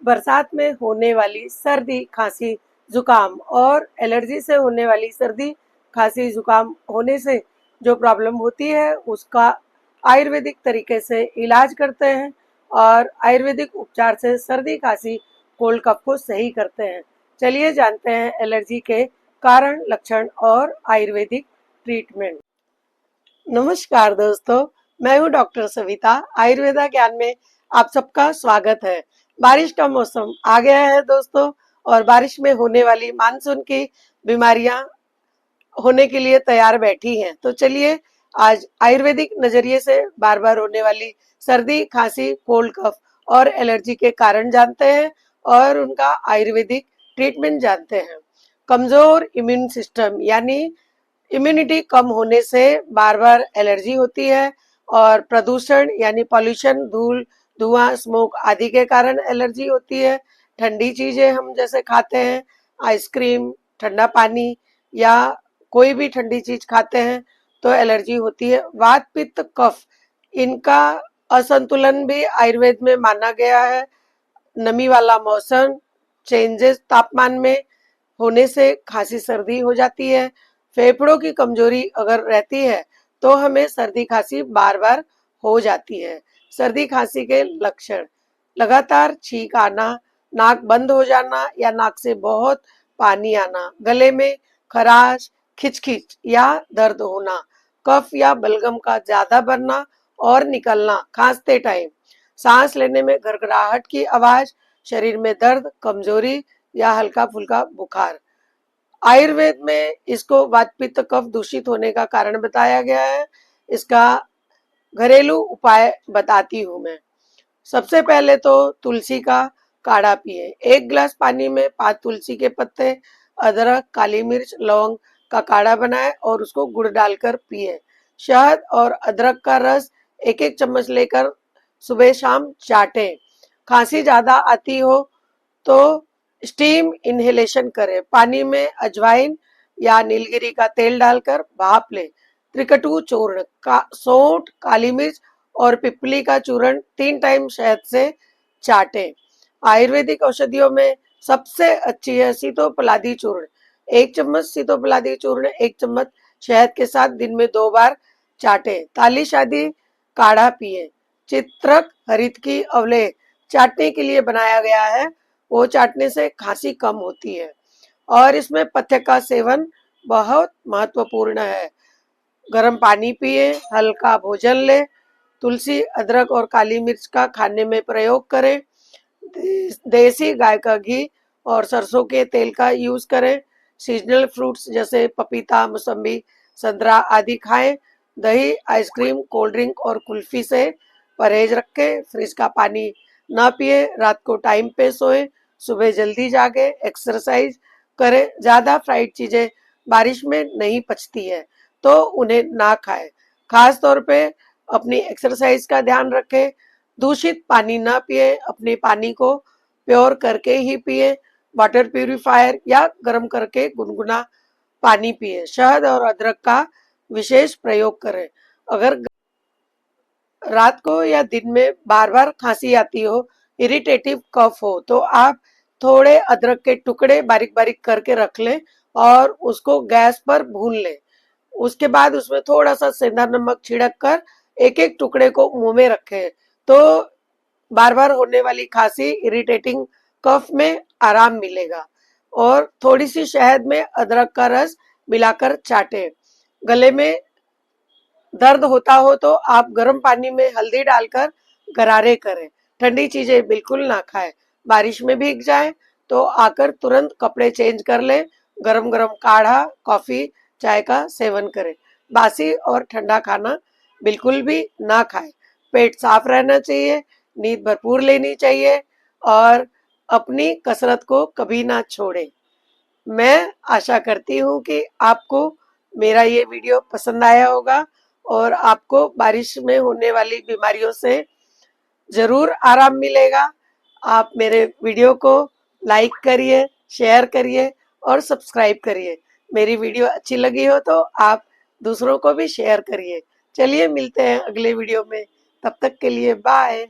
बरसात में होने वाली सर्दी खांसी जुकाम और एलर्जी से होने वाली सर्दी खांसी जुकाम होने से जो प्रॉब्लम होती है उसका आयुर्वेदिक तरीके से इलाज करते हैं और आयुर्वेदिक उपचार से सर्दी खांसी कोल्ड कफ को सही करते हैं। चलिए जानते हैं एलर्जी के कारण, लक्षण और आयुर्वेदिक ट्रीटमेंट। नमस्कार दोस्तों, मैं हूं डॉक्टर सविता। आयुर्वेदा ज्ञान में आप सबका स्वागत है। बारिश का मौसम आ गया है दोस्तों, और बारिश में होने वाली मानसून की बीमारियां होने के लिए तैयार बैठी हैं। तो चलिए आज आयुर्वेदिक नजरिए से बार बार होने वाली सर्दी खांसी कोल्ड कफ और एलर्जी के कारण जानते हैं और उनका आयुर्वेदिक ट्रीटमेंट जानते हैं। कमजोर इम्यून सिस्टम यानी इम्यूनिटी कम होने से बार बार एलर्जी होती है, और प्रदूषण यानी पॉल्यूशन, धूल धुआं स्मोक आदि के कारण एलर्जी होती है। ठंडी चीजें हम जैसे खाते हैं, आइसक्रीम, ठंडा पानी या कोई भी ठंडी चीज खाते हैं तो एलर्जी होती है। वात पित्त कफ इनका असंतुलन भी आयुर्वेद में माना गया है। नमी वाला मौसम, चेंजेस तापमान में होने से खांसी सर्दी हो जाती है। फेफड़ों की कमजोरी अगर रहती है तो हमें सर्दी खांसी बार बार हो जाती है। सर्दी खांसी के लक्षण: लगातार छींक आना, नाक बंद हो जाना या नाक से बहुत पानी आना, गले में खराश, खिचखिच या दर्द होना, कफ या बलगम का ज्यादा बनना और निकलना खांसते टाइम, सांस लेने में घरघराहट की आवाज, शरीर में दर्द, कमजोरी या हल्का फुल्का बुखार। आयुर्वेद में इसको वात पित्त कफ दूषित होने का कारण बताया गया है। इसका घरेलू उपाय बताती हूँ मैं। सबसे पहले तो तुलसी का काढ़ा पिए। 1 गिलास पानी में 5 तुलसी के पत्ते, अदरक, काली मिर्च, लौंग का काढ़ा बनाए और उसको गुड़ डालकर पिए। शहद और अदरक का रस 1-1 चम्मच लेकर सुबह शाम चाटें। खांसी ज्यादा आती हो तो स्टीम इनहेलेशन करें। पानी में अजवाइन या नीलगिरी का तेल डालकर भाप लें। त्रिकटु चूर्ण का सौंठ, काली मिर्च और पिपली का चूर्ण 3 टाइम शहद से चाटें। आयुर्वेदिक औषधियों में सबसे अच्छी है सीतोपलादी चूर्ण। 1 चम्मच सीतोपलादी चूर्ण 1 चम्मच शहद के साथ दिन में 2 बार चाटें। ताली शादी काढ़ा पिए। चित्रक हरित की अवले चाटने के लिए बनाया गया है, वो चाटने से खांसी कम होती है और इसमें पथ्य का सेवन बहुत महत्वपूर्ण है। गर्म पानी पिए, हल्का भोजन ले, तुलसी, अदरक और काली मिर्च का खाने में प्रयोग करें। देसी गाय का घी और सरसों के तेल का यूज करें। सीजनल फ्रूट्स जैसे पपीता, मौसम्बी, संतरा आदि खाएं। दही, आइसक्रीम, कोल्ड ड्रिंक और कुल्फी से परहेज रखें। फ्रिज का पानी ना पिए। रात को टाइम पे सोएं, सुबह जल्दी जागे, एक्सरसाइज करें। ज्यादा फ्राइड चीजें बारिश में नहीं पचती है तो उन्हें ना खाएं। खास तौर पे अपनी एक्सरसाइज का ध्यान रखें। दूषित पानी ना पिए, अपने पानी को प्योर करके ही पिए। वाटर प्यूरिफायर या गर्म करके गुनगुना पानी पिए। शहद और अदरक का विशेष प्रयोग करें। अगर रात को या दिन में बार बार खांसी आती हो, इरिटेटिव कफ हो, तो आप थोड़े अदरक के टुकड़े बारीक बारीक करके रख लें और उसको गैस पर भून लें। उसके बाद उसमें थोड़ा सा सेंधा नमक छिड़क कर एक एक टुकड़े को मुंह में रखें तो बार बार होने वाली खांसी, इरिटेटिंग कफ में आराम मिलेगा। और थोड़ी सी शहद में अदरक का रस मिलाकर चाटें। गले में दर्द होता हो तो आप गर्म पानी में हल्दी डालकर गरारे करें। ठंडी चीजें बिल्कुल ना खाएं। बारिश में भीग जाए तो आकर तुरंत कपड़े चेंज कर लें। गरम गरम काढ़ा, कॉफी, चाय का सेवन करें। बासी और ठंडा खाना बिल्कुल भी ना खाएं। पेट साफ रहना चाहिए, नींद भरपूर लेनी चाहिए और अपनी कसरत को कभी ना छोड़ें। मैं आशा करती हूँ कि आपको मेरा ये वीडियो पसंद आया होगा और आपको बारिश में होने वाली बीमारियों से जरूर आराम मिलेगा। आप मेरे वीडियो को लाइक करिए, शेयर करिए और सब्सक्राइब करिए। मेरी वीडियो अच्छी लगी हो तो आप दूसरों को भी शेयर करिए। चलिए मिलते हैं अगले वीडियो में, तब तक के लिए बाय।